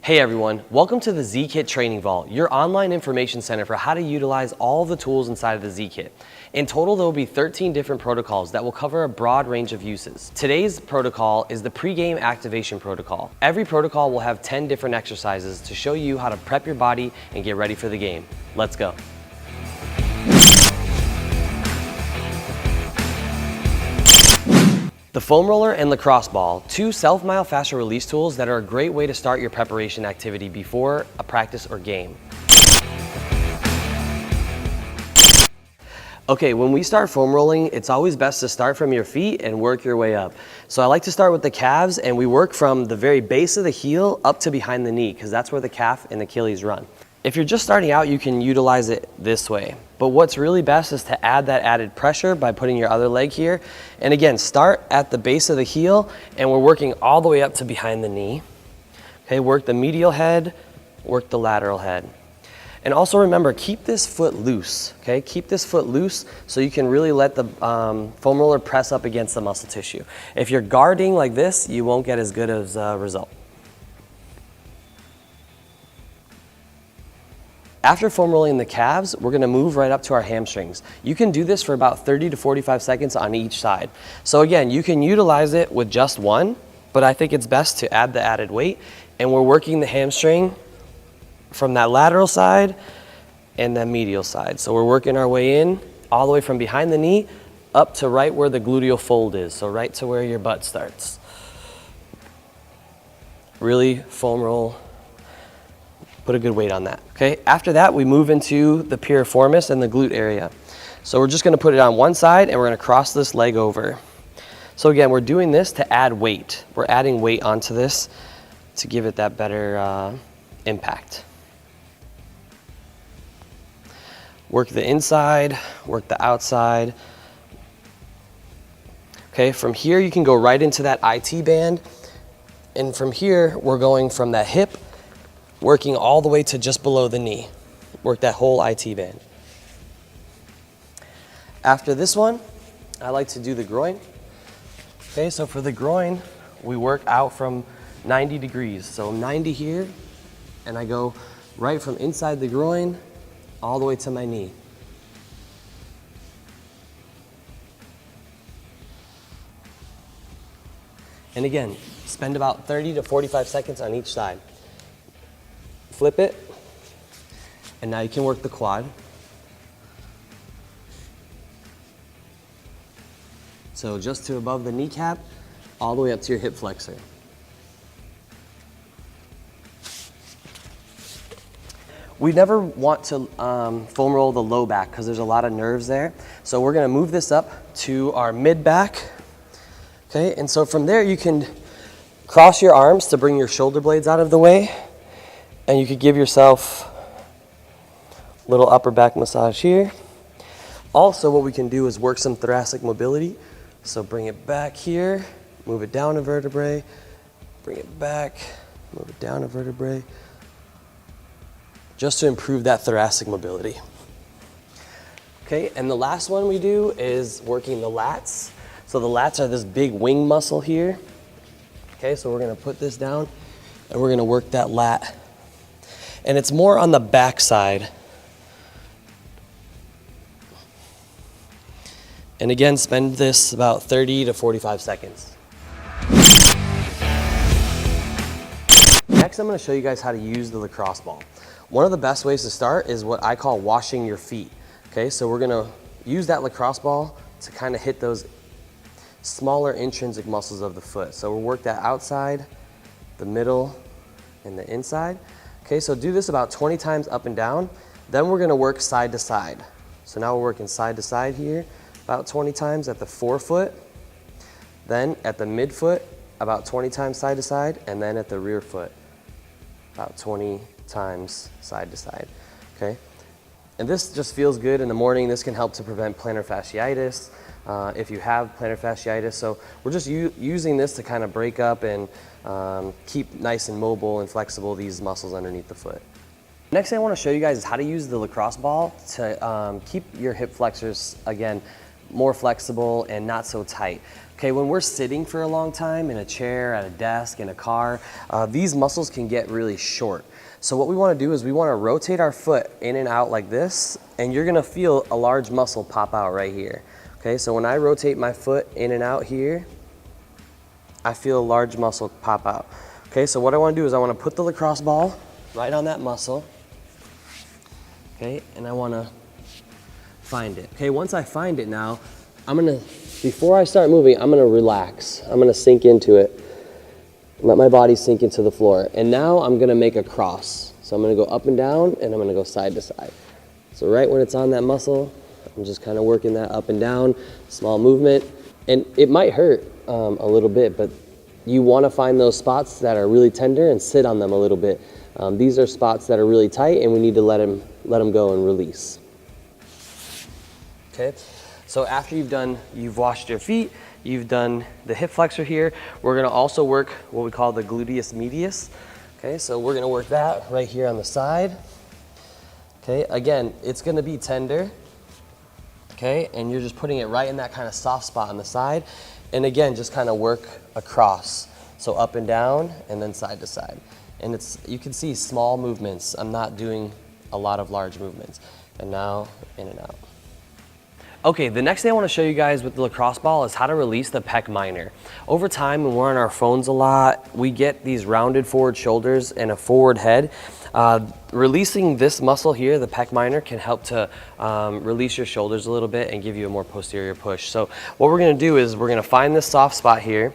Hey everyone, welcome to the Z-Kit Training Vault, your online information center for how to utilize all the tools inside of the Z-Kit. In total, there will be 13 different protocols that will cover a broad range of uses. Today's protocol is the Pregame Activation Protocol. Every protocol will have 10 different exercises to show you how to prep your body and get ready for the game. Let's go. The foam roller and lacrosse ball, two self-myofascial release tools that are a great way to start your preparation activity before a practice or game. Okay, when we start foam rolling, it's always best to start from your feet and work your way up. So I like to start with the calves, and we work from the very base of the heel up to behind the knee, because that's where the calf and Achilles run. If you're just starting out, you can utilize it this way. But what's really best is to add that added pressure by putting your other leg here. And again, start at the base of the heel, and we're working all the way up to behind the knee. Okay, work the medial head, work the lateral head. And also remember, keep this foot loose, okay? Keep this foot loose so you can really let the foam roller press up against the muscle tissue. If you're guarding like this, you won't get as good as a result. After foam rolling the calves, we're gonna move right up to our hamstrings. You can do this for about 30 to 45 seconds on each side. So again, you can utilize it with just one, but I think it's best to add the added weight. And we're working the hamstring from that lateral side and that medial side. So we're working our way in, all the way from behind the knee, up to right where the gluteal fold is. So right to where your butt starts. Really foam roll. Put a good weight on that, okay? After that, we move into the piriformis and the glute area. So we're just gonna put it on one side and we're gonna cross this leg over. So again, we're doing this to add weight. We're adding weight onto this to give it that better impact. Work the inside, work the outside. Okay, from here you can go right into that IT band. And from here, we're going from that hip working all the way to just below the knee. Work that whole IT band. After this one, I like to do the groin. Okay, so for the groin, we work out from 90 degrees. So 90 here, and I go right from inside the groin all the way to my knee. And again, spend about 30 to 45 seconds on each side. Flip it, and now you can work the quad. So just to above the kneecap, all the way up to your hip flexor. We never want to foam roll the low back because there's a lot of nerves there. So we're gonna move this up to our mid back. Okay, and so from there you can cross your arms to bring your shoulder blades out of the way. And you could give yourself a little upper back massage here. Also, what we can do is work some thoracic mobility. So bring it back here, move it down a vertebrae, bring it back, move it down a vertebrae, just to improve that thoracic mobility. Okay, and the last one we do is working the lats. So the lats are this big wing muscle here. Okay, so we're gonna put this down and we're gonna work that lat. And it's more on the back side. And again, spend this about 30 to 45 seconds. Next, I'm gonna show you guys how to use the lacrosse ball. One of the best ways to start is what I call washing your feet. Okay, so we're gonna use that lacrosse ball to kind of hit those smaller intrinsic muscles of the foot. So we'll work that outside, the middle, and the inside. Okay, so do this about 20 times up and down. Then we're gonna work side to side. So now we're working side to side here, about 20 times at the forefoot. Then at the midfoot, about 20 times side to side. And then at the rear foot, about 20 times side to side, okay? And this just feels good in the morning. This can help to prevent plantar fasciitis if you have plantar fasciitis. So we're just using this to kind of break up and keep nice and mobile and flexible these muscles underneath the foot. Next thing I want to show you guys is how to use the lacrosse ball to keep your hip flexors, again, more flexible and not so tight. Okay, when we're sitting for a long time in a chair, at a desk, in a car, these muscles can get really short. So what we want to do is we want to rotate our foot in and out like this, and you're going to feel a large muscle pop out right here. Okay, so when I rotate my foot in and out here, I feel a large muscle pop out. Okay, so what I want to do is I want to put the lacrosse ball right on that muscle. Okay, and I want to find it. Okay, once I find it now, before I start moving, I'm going to relax. I'm going to sink into it. Let my body sink into the floor. And now I'm going to make a cross. So I'm going to go up and down, and I'm going to go side to side. So right when it's on that muscle, I'm just kind of working that up and down, small movement. And it might hurt a little bit, but you want to find those spots that are really tender and sit on them a little bit. These are spots that are really tight, and we need to let them go and release. Okay, so after you've washed your feet, you've done the hip flexor here, we're gonna also work what we call the gluteus medius. Okay, so we're gonna work that right here on the side. Okay, again, it's gonna be tender. Okay, and you're just putting it right in that kind of soft spot on the side. And again, just kind of work across. So up and down, and then side to side. And you can see small movements. I'm not doing a lot of large movements. And now, in and out. Okay, the next thing I want to show you guys with the lacrosse ball is how to release the pec minor. Over time, when we're on our phones a lot, we get these rounded forward shoulders and a forward head. Releasing this muscle here, the pec minor, can help to release your shoulders a little bit and give you a more posterior push. So what we're going to do is we're going to find this soft spot here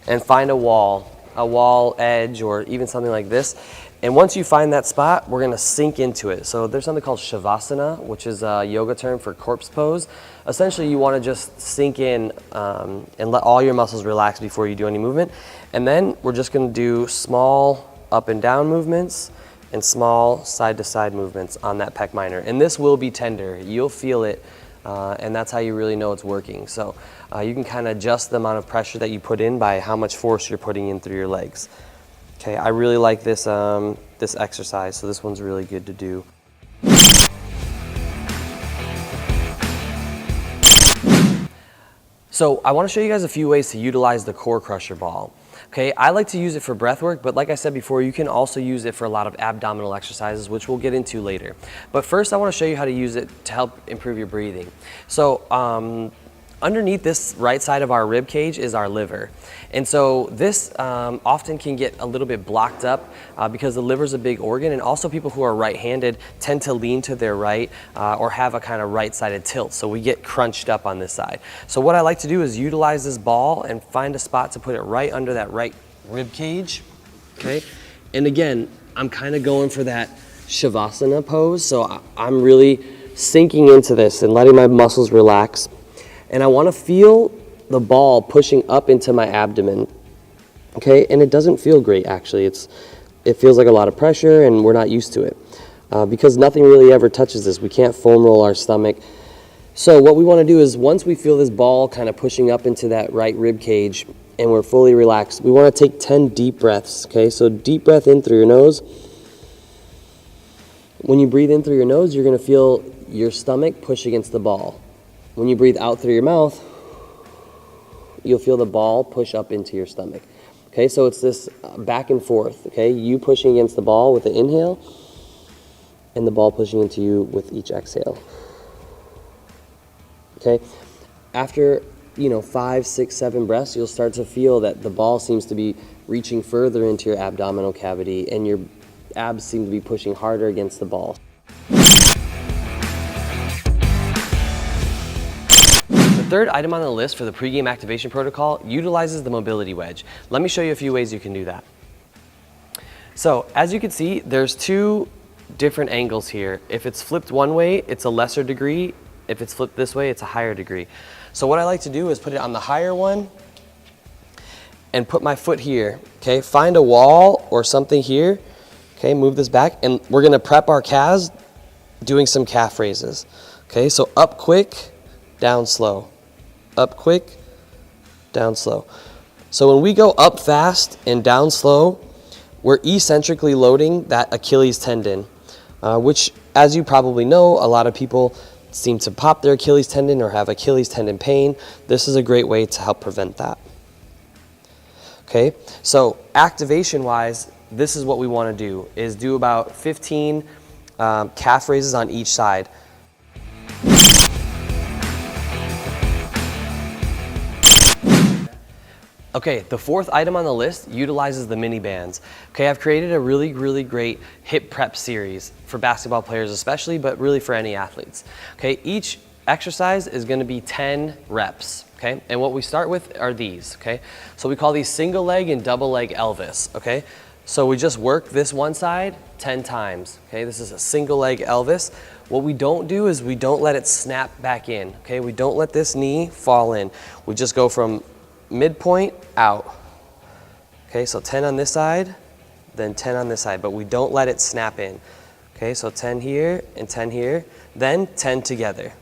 and find a wall edge, or even something like this. And once you find that spot, we're gonna sink into it. So there's something called Shavasana, which is a yoga term for corpse pose. Essentially, you wanna just sink in and let all your muscles relax before you do any movement. And then we're just gonna do small up and down movements and small side to side movements on that pec minor. And this will be tender, you'll feel it, and that's how you really know it's working. So you can kind of adjust the amount of pressure that you put in by how much force you're putting in through your legs. Okay, I really like this, this exercise, so this one's really good to do. So I want to show you guys a few ways to utilize the core crusher ball. Okay, I like to use it for breath work, but like I said before, you can also use it for a lot of abdominal exercises, which we'll get into later. But first, I want to show you how to use it to help improve your breathing. So underneath this right side of our rib cage is our liver. And so this often can get a little bit blocked up because the liver is a big organ, and also people who are right-handed tend to lean to their right or have a kind of right-sided tilt. So we get crunched up on this side. So what I like to do is utilize this ball and find a spot to put it right under that right rib cage, okay? And again, I'm kind of going for that Shavasana pose. So I'm really sinking into this and letting my muscles relax. And I want to feel the ball pushing up into my abdomen, okay? And it doesn't feel great, actually. It feels like a lot of pressure, and we're not used to it because nothing really ever touches this. We can't foam roll our stomach. So what we want to do is once we feel this ball kind of pushing up into that right rib cage and we're fully relaxed, we want to take 10 deep breaths, okay? So deep breath in through your nose. When you breathe in through your nose, you're going to feel your stomach push against the ball. When you breathe out through your mouth, you'll feel the ball push up into your stomach. Okay, so it's this back and forth, okay? You pushing against the ball with the inhale, and the ball pushing into you with each exhale. Okay, after 5, 6, 7 breaths, you'll start to feel that the ball seems to be reaching further into your abdominal cavity, and your abs seem to be pushing harder against the ball. The third item on the list for the pregame activation protocol utilizes the mobility wedge. Let me show you a few ways you can do that. So as you can see, there's 2 different angles here. If it's flipped one way, it's a lesser degree. If it's flipped this way, it's a higher degree. So what I like to do is put it on the higher one and put my foot here, okay? Find a wall or something here, okay? Move this back, and we're gonna prep our calves doing some calf raises, okay? So up quick, down slow. Up quick, down slow. So when we go up fast and down slow, we're eccentrically loading that Achilles tendon, which, as you probably know, a lot of people seem to pop their Achilles tendon or have Achilles tendon pain, this is a great way to help prevent that. Okay, so activation-wise, this is what we want to do, is do about 15 calf raises on each side. Okay, the fourth item on the list utilizes the mini bands. Okay, I've created a really great hip prep series for basketball players especially, but really for any athletes. Okay, each exercise is gonna be 10 reps, okay? And what we start with are these, okay? So we call these single leg and double leg Elvis, okay? So we just work this one side 10 times, okay? This is a single leg Elvis. What we don't do is we don't let it snap back in, okay? We don't let this knee fall in. We just go from midpoint out. Okay, so 10 on this side, then 10 on this side, but we don't let it snap in. Okay, so 10 here and 10 here, then 10 together.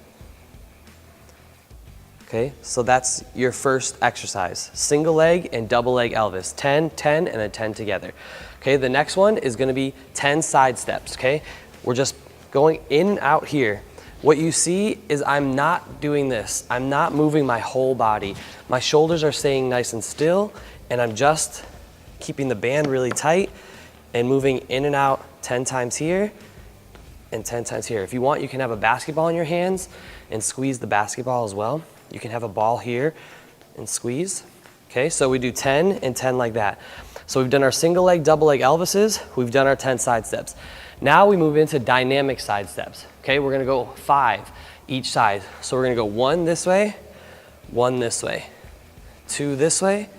Okay, so that's your first exercise. Single leg and double leg Elvis. 10, 10, and then 10 together. Okay, the next one is gonna be 10 side steps, okay? We're just going in and out here. What you see is I'm not doing this. I'm not moving my whole body. My shoulders are staying nice and still, and I'm just keeping the band really tight and moving in and out 10 times here and 10 times here. If you want, you can have a basketball in your hands and squeeze the basketball as well. You can have a ball here and squeeze. Okay, so we do 10 and 10 like that. So we've done our single leg, double leg Elvises. We've done our 10 side steps. Now we move into dynamic side steps. Okay, we're gonna go 5 each side. So we're gonna go 1 this way, 1 this way, 2 this way,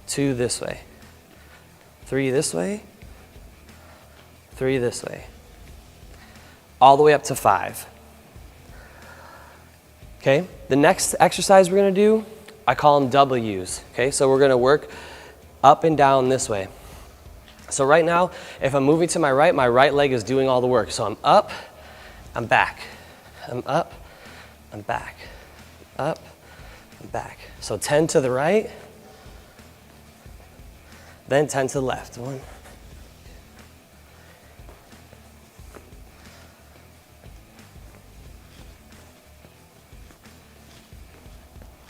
2 this way, 3 this way, 3 this way, all the way up to 5. Okay, the next exercise we're gonna do, I call them W's. Okay, so we're gonna work up and down this way. So right now, if I'm moving to my right leg is doing all the work. So I'm up, I'm back, I'm up, I'm back, up, I'm back. So 10 to the right, then 10 to the left. 1.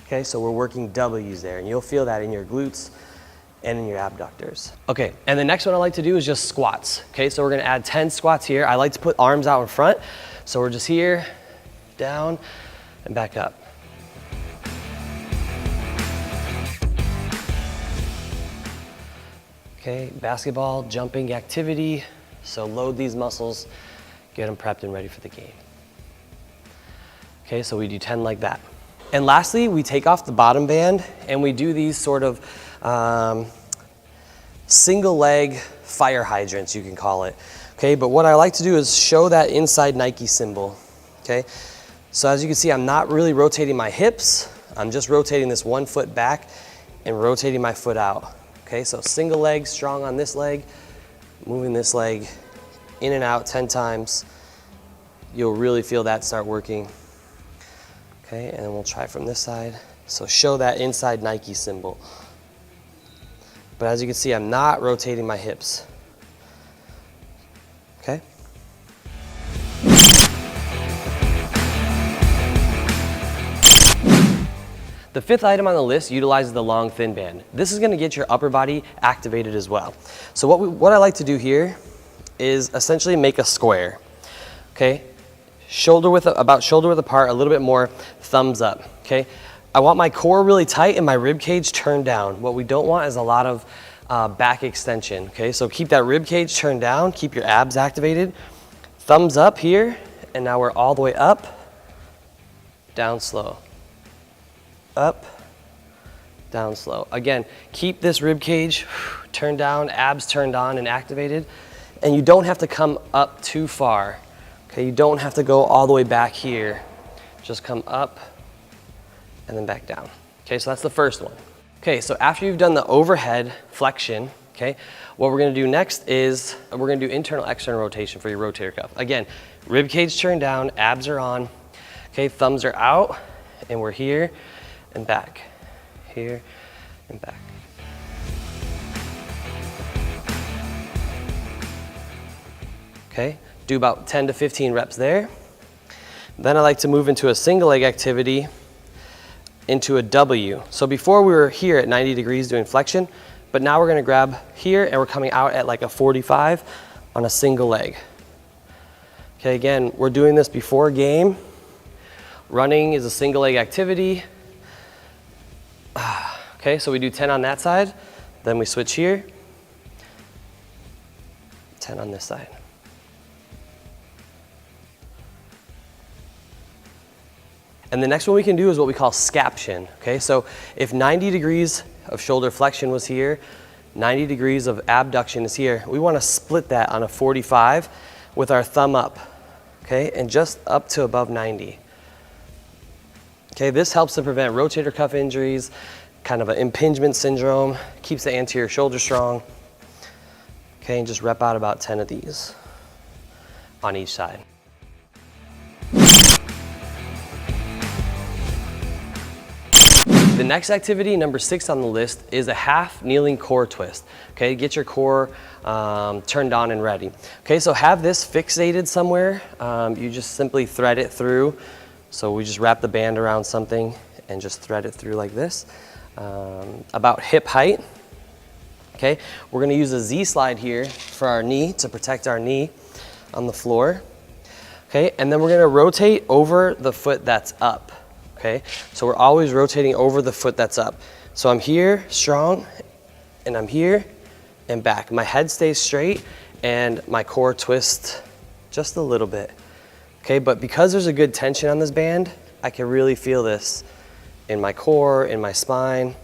Okay, so we're working W's there, and you'll feel that in your glutes and in your abductors. Okay, and the next one I like to do is just squats. Okay, so we're gonna add 10 squats here. I like to put arms out in front. So we're just here, down, and back up. Okay, basketball, jumping activity. So load these muscles, get them prepped and ready for the game. Okay, so we do 10 like that. And lastly, we take off the bottom band and we do these sort of single leg fire hydrants, you can call it. Okay, but what I like to do is show that inside Nike symbol. Okay, so as you can see, I'm not really rotating my hips. I'm just rotating this one foot back and rotating my foot out. Okay, so single leg, strong on this leg, moving this leg in and out 10 times. You'll really feel that start working. Okay, and then we'll try from this side. So show that inside Nike symbol. But as you can see, I'm not rotating my hips. Okay? The fifth item on the list utilizes the long thin band. This is gonna get your upper body activated as well. So what I like to do here is essentially make a square. Okay? About shoulder width apart, a little bit more, thumbs up, okay? I want my core really tight and my rib cage turned down. What we don't want is a lot of back extension, okay? So keep that rib cage turned down, keep your abs activated. Thumbs up here, and now we're all the way up, down slow. Up, down slow. Again, keep this rib cage turned down, abs turned on and activated, and you don't have to come up too far. Okay, you don't have to go all the way back here. Just come up and then back down. Okay, so that's the first one. Okay, so after you've done the overhead flexion, okay, what we're gonna do next is we're gonna do internal external rotation for your rotator cuff. Again, rib cage turned down, abs are on, okay, thumbs are out, and we're here and back, here and back. Okay, do about 10 to 15 reps there. Then I like to move into a single leg activity into a W. So before we were here at 90 degrees doing flexion, but now we're gonna grab here and we're coming out at like a 45 on a single leg. Okay, again, we're doing this before game. Running is a single leg activity. Okay, so we do 10 on that side, then we switch here, 10 on this side. And the next one we can do is what we call scaption. Okay, so if 90 degrees of shoulder flexion was here, 90 degrees of abduction is here, we want to split that on a 45 with our thumb up, okay, and just up to above 90. Okay, this helps to prevent rotator cuff injuries, kind of an impingement syndrome, keeps the anterior shoulder strong. Okay, and just rep out about 10 of these on each side. The next activity, number 6 on the list, is a half kneeling core twist. Okay, get your core turned on and ready. Okay, so have this fixated somewhere. You just simply thread it through. So we just wrap the band around something and just thread it through like this, about hip height. Okay, we're gonna use a Z slide here for our knee to protect our knee on the floor. Okay, and then we're gonna rotate over the foot that's up. Okay, so we're always rotating over the foot that's up. So I'm here, strong, and I'm here and back. My head stays straight and my core twists just a little bit. Okay, but because there's a good tension on this band, I can really feel this in my core, in my spine.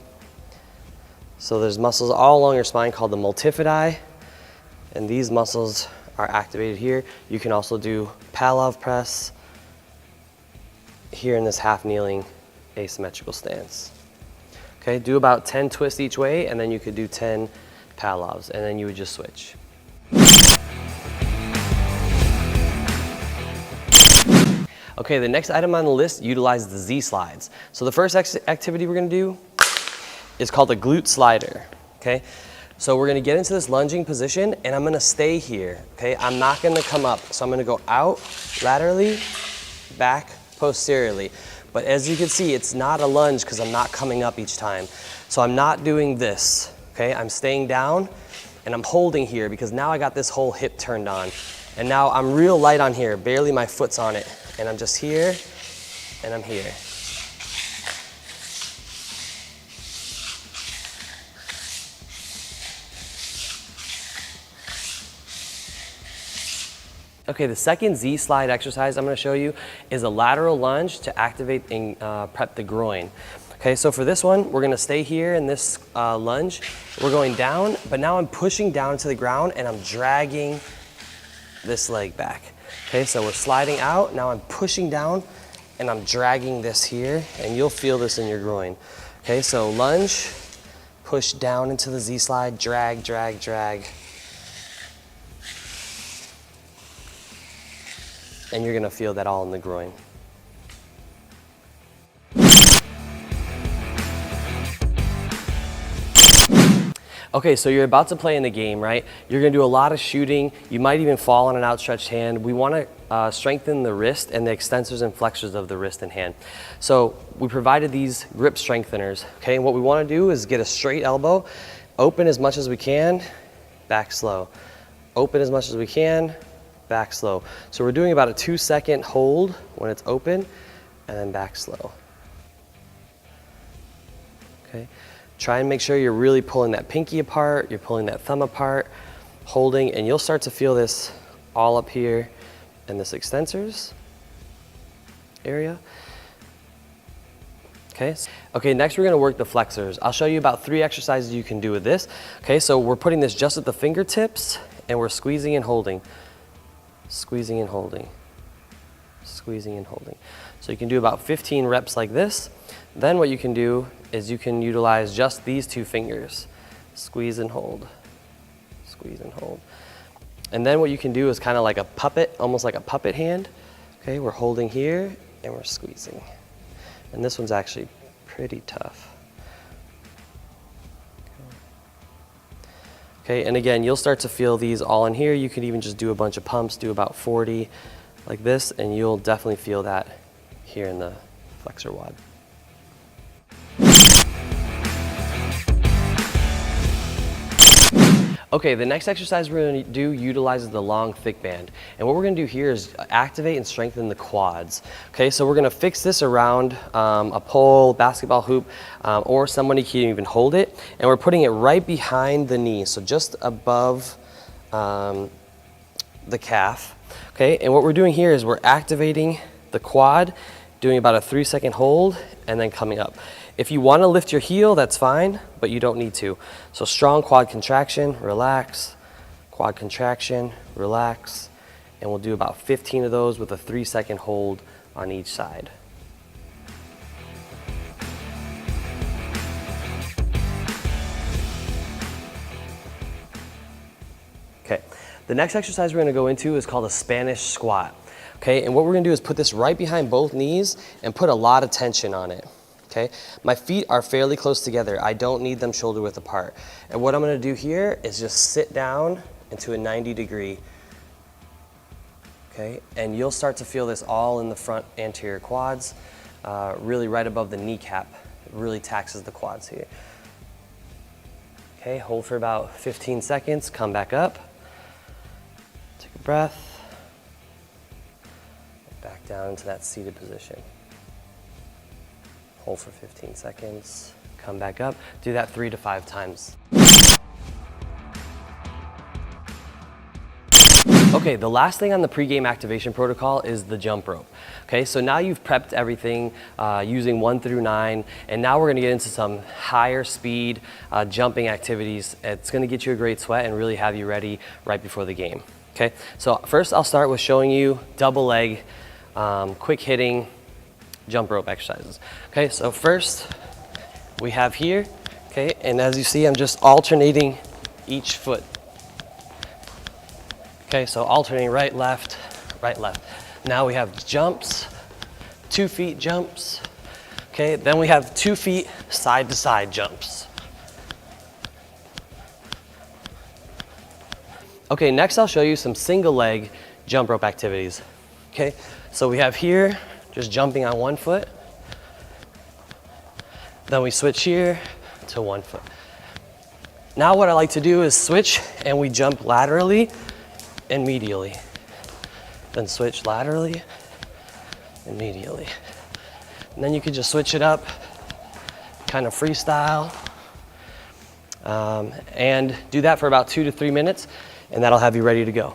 So there's muscles all along your spine called the multifidi, and these muscles are activated here. You can also do Palov press here in this half kneeling asymmetrical stance. Okay, do about 10 twists each way, and then you could do 10 Palovs, and then you would just switch. Okay, the next item on the list utilizes the Z slides. So the first activity we're gonna do is called a glute slider, okay? So we're gonna get into this lunging position, and I'm gonna stay here, okay? I'm not gonna come up. So I'm gonna go out laterally, back posteriorly. But as you can see, it's not a lunge because I'm not coming up each time. So I'm not doing this, okay? I'm staying down and I'm holding here because now I got this whole hip turned on. And now I'm real light on here, barely my foot's on it. And I'm just here and I'm here. Okay, the second Z slide exercise I'm gonna show you is a lateral lunge to activate and prep the groin. Okay, so for this one, we're gonna stay here in this lunge. We're going down, but now I'm pushing down to the ground and I'm dragging this leg back. Okay, so we're sliding out, now I'm pushing down and I'm dragging this here, and you'll feel this in your groin. Okay, so lunge, push down into the Z slide, drag, drag, drag. And you're gonna feel that all in the groin. Okay, so you're about to play in the game, right? You're gonna do a lot of shooting. You might even fall on an outstretched hand. We wanna strengthen the wrist and the extensors and flexors of the wrist and hand. So we provided these grip strengtheners, okay? And what we wanna do is get a straight elbow, open as much as we can, back slow. Open as much as we can, back slow. So we're doing about a 2-second hold when it's open, and then back slow. Okay. Try and make sure you're really pulling that pinky apart, you're pulling that thumb apart, holding, and you'll start to feel this all up here in this extensors area. Okay. Okay, next we're gonna work the flexors. I'll show you about 3 exercises you can do with this. Okay, so we're putting this just at the fingertips, and we're squeezing and holding. Squeezing and holding. Squeezing and holding. So you can do about 15 reps like this. Then what you can do is you can utilize just these 2 fingers. Squeeze and hold. Squeeze and hold. And then what you can do is kind of like a puppet, almost like a puppet hand. Okay, we're holding here and we're squeezing. And this one's actually pretty tough. Okay, and again, you'll start to feel these all in here. You could even just do a bunch of pumps, do about 40 like this, and you'll definitely feel that here in the flexor WOD. Okay, the next exercise we're gonna do utilizes the long thick band. And what we're gonna do here is activate and strengthen the quads. Okay, so we're gonna fix this around a pole, basketball hoop, or somebody can even hold it. And we're putting it right behind the knee, so just above the calf. Okay, and what we're doing here is we're activating the quad, doing about a 3-second hold, and then coming up. If you want to lift your heel, that's fine, but you don't need to. So strong quad contraction, relax, quad contraction, relax, and we'll do about 15 of those with a 3-second hold on each side. Okay, the next exercise we're gonna go into is called a Spanish squat. Okay, and what we're gonna do is put this right behind both knees and put a lot of tension on it. Okay, my feet are fairly close together. I don't need them shoulder width apart. And what I'm gonna do here is just sit down into a 90-degree. Okay, and you'll start to feel this all in the front anterior quads, really right above the kneecap. It really taxes the quads here. Okay, hold for about 15 seconds, come back up, take a breath, back down into that seated position. Hold for 15 seconds, come back up. Do that 3 to 5 times. Okay, the last thing on the pregame activation protocol is the jump rope. Okay, so now you've prepped everything using 1 through 9, and now we're gonna get into some higher speed jumping activities. It's gonna get you a great sweat and really have you ready right before the game. Okay, so first I'll start with showing you double leg, quick hitting, jump rope exercises. Okay, so first we have here, okay, and as you see, I'm just alternating each foot. Okay, so alternating right, left, right, left. Now we have jumps, 2 feet jumps. Okay, then we have 2 feet side to side jumps. Okay, next I'll show you some single leg jump rope activities. Okay, so we have here, just jumping on 1 foot. Then we switch here to 1 foot. Now what I like to do is switch and we jump laterally and medially. Then switch laterally and medially. And then you can just switch it up, kind of freestyle, and do that for about 2 to 3 minutes, and that'll have you ready to go.